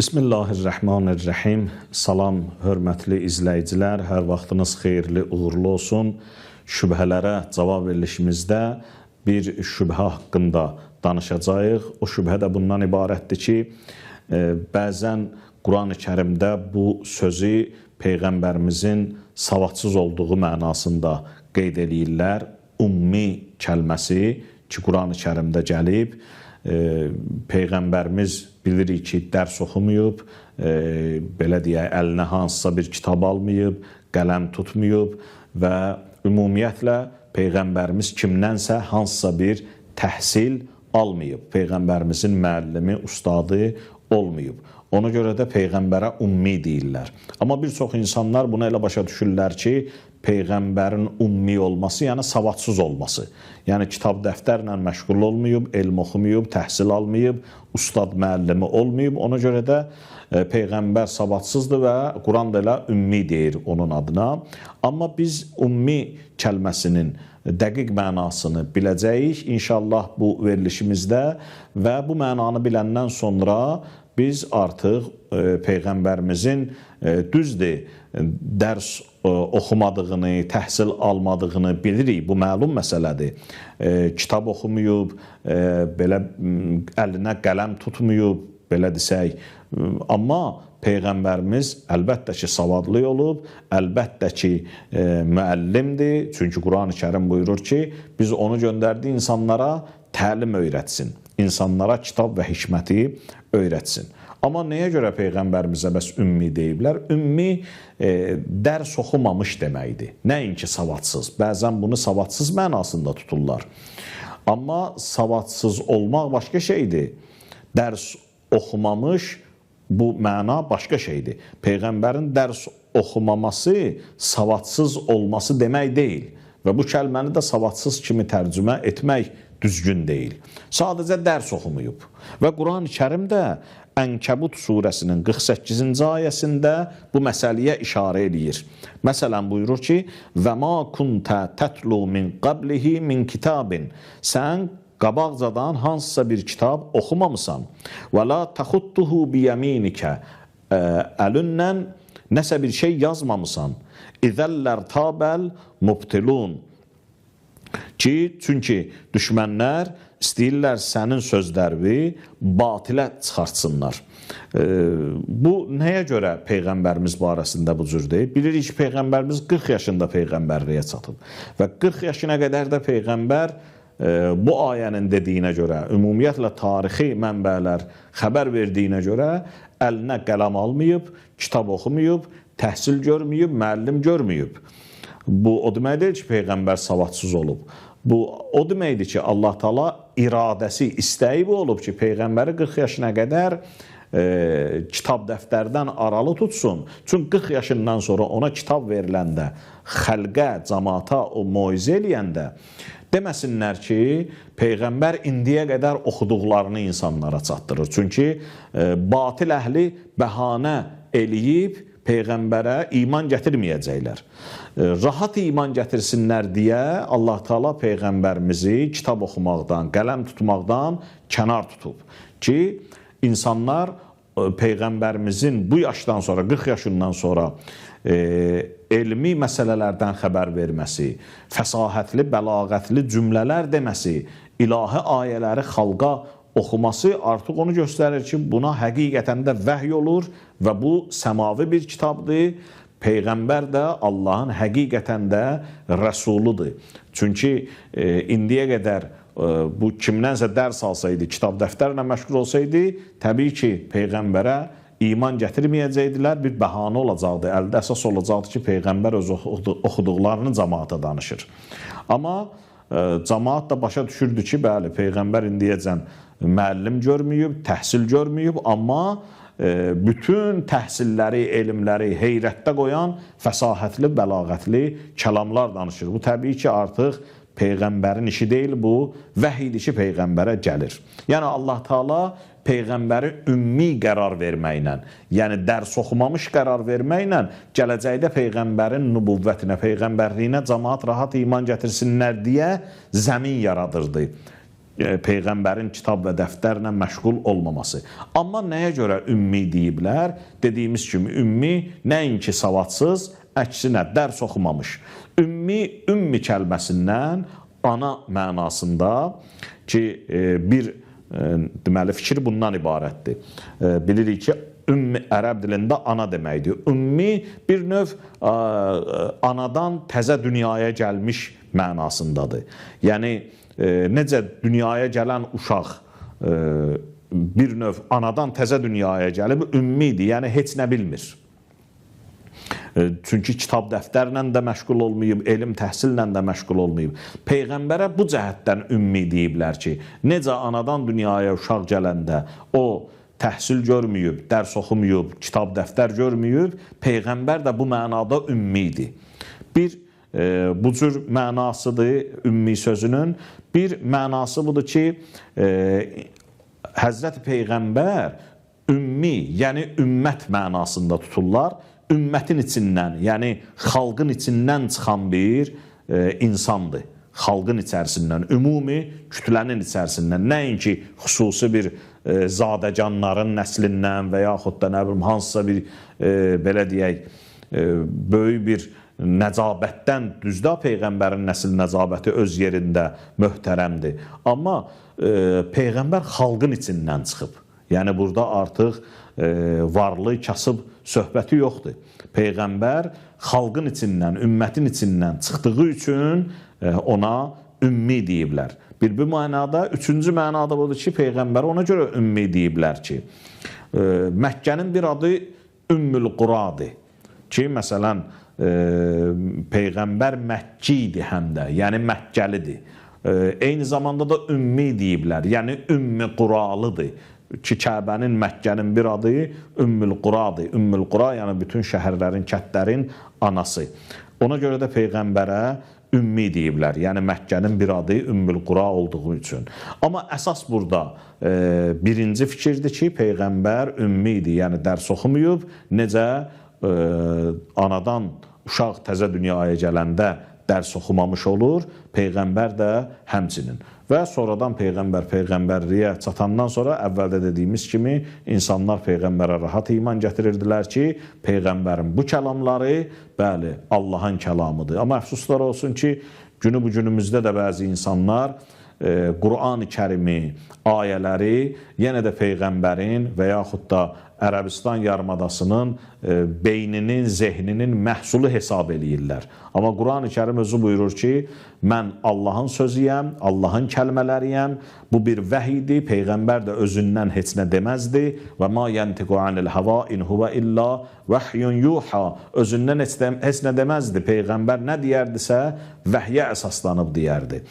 Bismillahirrahmanirrahim. Salam, hörmətli izləyicilər. Hər vaxtınız xeyirli, uğurlu olsun. Şübhələrə cavab verilişimizdə bir şübhə haqqında danışacağıq. O şübhə də bundan ibarətdir ki, bəzən Quran-ı Kərimdə bu sözü Peyğəmbərimizin savadsız olduğu mənasında qeyd eləyirlər. Ummi kəlməsi ki, Quran-ı Kərimdə gəlib, Peyğəmbərimiz bilirik ki, dərs oxumayıb, belə deyək, əlinə hansısa bir kitab almayıb, qələm tutmayıb və ümumiyyətlə Peyğəmbərimiz kimdənsə hansısa bir təhsil almayıb. Peyğəmbərimizin müəllimi, ustadı olmayıb. Ona görə də Peyğəmbərə ummi deyirlər. Amma bir çox insanlar bunu elə başa düşürlər ki, Peyğəmbərin ummi olması, yəni savadsız olması. Yəni kitab dəftərlə məşğul olmayıb, elm oxumayıb, təhsil almayıb, ustad müəllimi olmayıb. Ona görə də Peyğəmbər savadsızdır və Quran da elə ummi deyir onun adına. Amma biz ummi kəlməsinin dəqiq mənasını biləcəyik inşallah bu verilişimizdə və bu mənanı biləndən sonra biz artıq Peyğəmbərimizin düzdür, dərs oxumadığını, təhsil almadığını bilirik, bu məlum məsələdir. Kitab oxumayıb, belə əlinə qələm tutmayıb, belə desək. Amma Peyğəmbərimiz əlbəttə ki, savadlı olub, əlbəttə ki, müəllimdir. Çünki Quran-ı Kərim buyurur ki, biz onu göndərdi insanlara təlim öyrətsin, insanlara kitab və hikməti öyrətsin. Amma nəyə görə Peyğəmbərimizə bəs ümmi deyiblər? Ümmi dərs oxumamış deməkdir. Nəinki savadsız. Bəzən bunu savadsız mənasında tuturlar. Amma savadsız olmaq başqa şeydir. Dərs oxumamış bu məna başqa şeydir. Peyğəmbərin dərs oxumaması savadsız olması demək deyil. Və bu kəlməni də savadsız kimi tərcümə etmək düzgün deyil. Sadəcə dərs oxumayıb. Və Quran-ı Kərim də Ənkəbut surəsinin 48-ci ayəsində bu məsələyə işarə eləyir. Məsələn, buyurur ki, Və ma kuntə tətlu min qablihi min kitabin. Sən qabaqcadan hansısa bir kitab oxumamısan. Və la təxuttuhu biyəminikə. Əlinlə nəsə bir şey yazmamısan. İzəllər tabəl mubtilun. Çünki düşmənlər istəyirlər sənin sözlərini batilə çıxartsınlar. Bu nəyə görə Peyğəmbərimiz barəsində bu cür deyib? Bilirik ki, Peyğəmbərimiz 40 yaşında Peyğəmbərliyə çatıb. Və 40 yaşına qədər də Peyğəmbər bu ayənin dediyinə görə, ümumiyyətlə tarixi mənbələr xəbər verdiyinə görə əlinə qələm almayıb, kitab oxumayıb, təhsil görməyib, müəllim görməyib. Bu o demək deyil ki, Peyğəmbər savadsız olub. Bu o deməkdir ki, Allah Taala iradəsi, istəyi bu olub ki, Peyğəmbəri 40 yaşına qədər kitab dəftərdən aralı tutsun. Çünki 40 yaşından sonra ona kitab veriləndə, xəlqə, cəmaata o moizə eləyəndə deməsinlər ki, Peyğəmbər indiyə qədər oxuduqlarını insanlara çatdırır. Çünki batil əhli bəhanə eləyib Peyğəmbərə iman gətirməyəcəklər. Rahat iman gətirsinlər deyə Allah Taala Peyğəmbərimizi kitab oxumaqdan, qələm tutmaqdan kənar tutub. Ki, insanlar Peyğəmbərimizin bu yaşdan sonra, 40 yaşından sonra elmi məsələlərdən xəbər verməsi, fəsahətli, bəlağətli cümlələr deməsi, ilahi ayələri xalqa oxuması artıq onu göstərir ki, buna həqiqətən də vəhy olur və bu səmavi bir kitabdır. Peyğəmbər də Allahın həqiqətən də rəsuludur. Çünki indiyə qədər bu kimdənsə dərs alsaydı, kitab dəftərlə məşğul olsaydı, təbii ki, Peyğəmbərə iman gətirməyəcəkdilər, bir bəhanə olacaqdı. Əldə əsas olacaqdı ki, Peyğəmbər öz oxuduqlarını cəmaata danışır. Amma cəmaat da başa düşürdü ki, bəli, Peyğəmbər indiyəcən müəllim görməyib, təhsil görməyib, amma bütün təhsilləri, elmləri heyrətdə qoyan fəsahətli, bəlağətli kəlamlar danışır. Bu təbii ki, artıq Peyğəmbərin işi deyil, bu vəhidir ki, Peyğəmbərə gəlir. Yəni Allah Taala Peyğəmbəri ümmi qərar verməklə, yəni dərs oxumamış qərar verməklə gələcəkdə Peyğəmbərin nübüvvətinə, Peyğəmbərliyinə cəmaat rahat iman gətirsinlər deyə zəmin yaradırdı. Peyğəmbərin kitab və dəftərlə məşğul olmaması. Amma nəyə görə ümmi deyiblər? Dediyimiz kimi, ümmi nəinki savadsız, əksinə dərs oxumamış. Ümmi kəlməsindən ana mənasında ki, bir deməli fikir bundan ibarətdir. Bilirik ki, ümmi ərəb dilində ana deməkdir. Ümmi bir növ anadan təzə dünyaya gəlmiş mənasındadır. Yəni, necə dünyaya gələn uşaq bir növ anadan təzə dünyaya gəlib, ümmidir, yəni heç nə bilmir. Çünki kitab dəftərlə də məşğul olmayıb, elm təhsillə də məşğul olmayıb. Peyğəmbərə bu cəhətdən ümmi deyiblər ki, necə anadan dünyaya uşaq gələndə o təhsil görməyib, dərs oxumayıb, kitab dəftər görməyib, Peyğəmbər də bu mənada ümmidir. Bir bu cür mənasıdır ümmi sözünün. Bir mənası budur ki, Həzrəti Peyğəmbər ümmi, yəni ümmət mənasında tuturlar. Ümmətin içindən, yəni xalqın içindən çıxan bir insandır. Xalqın içərisindən, ümumi kütlənin içərisindən. Nəinki xüsusi bir zadəcanların nəslindən və yaxud da nə bilim, hansısa bir, belə deyək, böyük bir nəcabətdən, düzdür, Peyğəmbərin nəsil nəcabəti öz yerində möhtərəmdir. Amma Peyğəmbər xalqın içindən çıxıb. Yəni, burada artıq varlı, kasıb söhbəti yoxdur. Peyğəmbər xalqın içindən, ümmətin içindən çıxdığı üçün ona ümmi deyiblər. Bir mənada, üçüncü mənada budur ki, Peyğəmbər ona görə ümmi deyiblər ki, Məkkənin bir adı Ümmül Quradır ki, məsələn, Peyğəmbər Məkki idi həm də, yəni Məkkəlidir. Eyni zamanda da ümmi deyiblər, yəni Ümmü Quralıdır ki, Kəbənin, Məkkənin bir adı Ümmül Quradır. Ümmül Qura, yəni bütün şəhərlərin, kətlərin anası. Ona görə də Peyğəmbərə ümmi deyiblər, yəni Məkkənin bir adı Ümmül Qura olduğu üçün. Amma əsas burada birinci fikirdir ki, Peyğəmbər ümmidir, yəni dərs oxumayıb, necə anadan uşaq təzə dünyaya gələndə dərs oxumamış olur, Peyğəmbər də həmçinin. Və sonradan Peyğəmbər Peyğəmbərliyə çatandan sonra əvvəldə dediyimiz kimi insanlar Peyğəmbərə rahat iman gətirirdilər ki, Peyğəmbərin bu kəlamları, bəli, Allahın kəlamıdır. Amma əfsuslar olsun ki, günü bu günümüzdə də bəzi insanlar Qur'an-ı Kərimi, ayələri yenə də Peyğəmbərin və yaxud da Ərəbistan yarımadasının beyninin, zehninin məhsulu hesab eləyirlər. Amma Qur'an-ı Kərim özü buyurur ki, mən Allahın sözüyəm, Allahın kəlmələriyəm, bu bir vəhidir, Peyğəmbər də özündən heç nə deməzdi və ma yantiqu anil hava in huwa illa vahyun yuha, özündən heç nə deməzdi, Peyğəmbər nə deyərdisə vəhyə əsaslanıb deyərdi.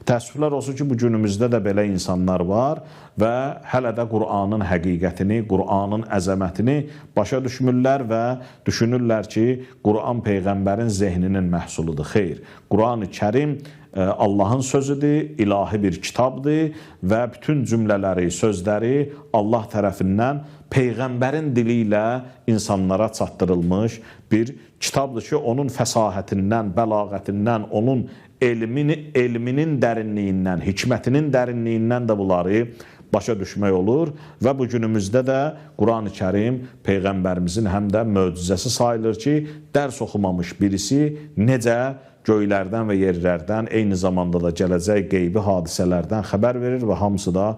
Təəssüflər olsun ki, bu günümüzdə də belə insanlar var və hələ də Qur'anın həqiqətini, Qur'anın əzəmətini başa düşmürlər və düşünürlər ki, Qur'an Peyğəmbərin zehninin məhsuludur. Xeyr, Qur'an-ı Kərim Allahın sözüdür, ilahi bir kitabdır və bütün cümlələri, sözləri Allah tərəfindən Peyğəmbərin dili ilə insanlara çatdırılmış bir kitabdır ki, onun fəsahətindən, bəlağətindən, onun elminin dərinliyindən, hikmətinin dərinliyindən də bunları başa düşmək olur və bu günümüzdə də Qur'an-ı Kərim Peyğəmbərimizin həm də möcüzəsi sayılır ki, dərs oxumamış birisi necə göylərdən və yerlərdən, eyni zamanda da gələcək qeybi hadisələrdən xəbər verir və hamısı da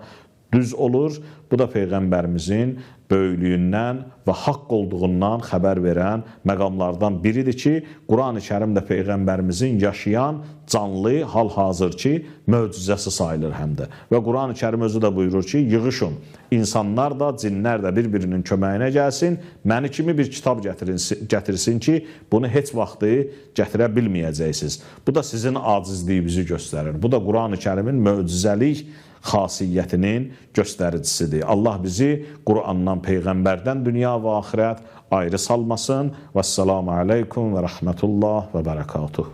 düz olur. Bu da Peyğəmbərimizin böyüklüyündən və haqq olduğundan xəbər verən məqamlardan biridir ki, Qur'an-ı Kərim də Peyğəmbərimizin yaşayan, canlı, hal-hazırki möcüzəsi sayılır həm də. Və Qur'an-ı Kərim özü də buyurur ki, yığışın, insanlar da, cinlər də bir-birinin köməyinə gəlsin, məni kimi bir kitab gətirsin ki, bunu heç vaxtı gətirə bilməyəcəksiniz. Bu da sizin acizliyinizi göstərir. Bu da Qur'an-ı Kərimin möcüzəlik xasiyyətinin göstəricisidir. Allah bizi Qur'andan, Peyğəmbərdən dünya və axirət ayrı salmasın. Vəssalamu aleykum və rəhmətullah və bərəkatuh.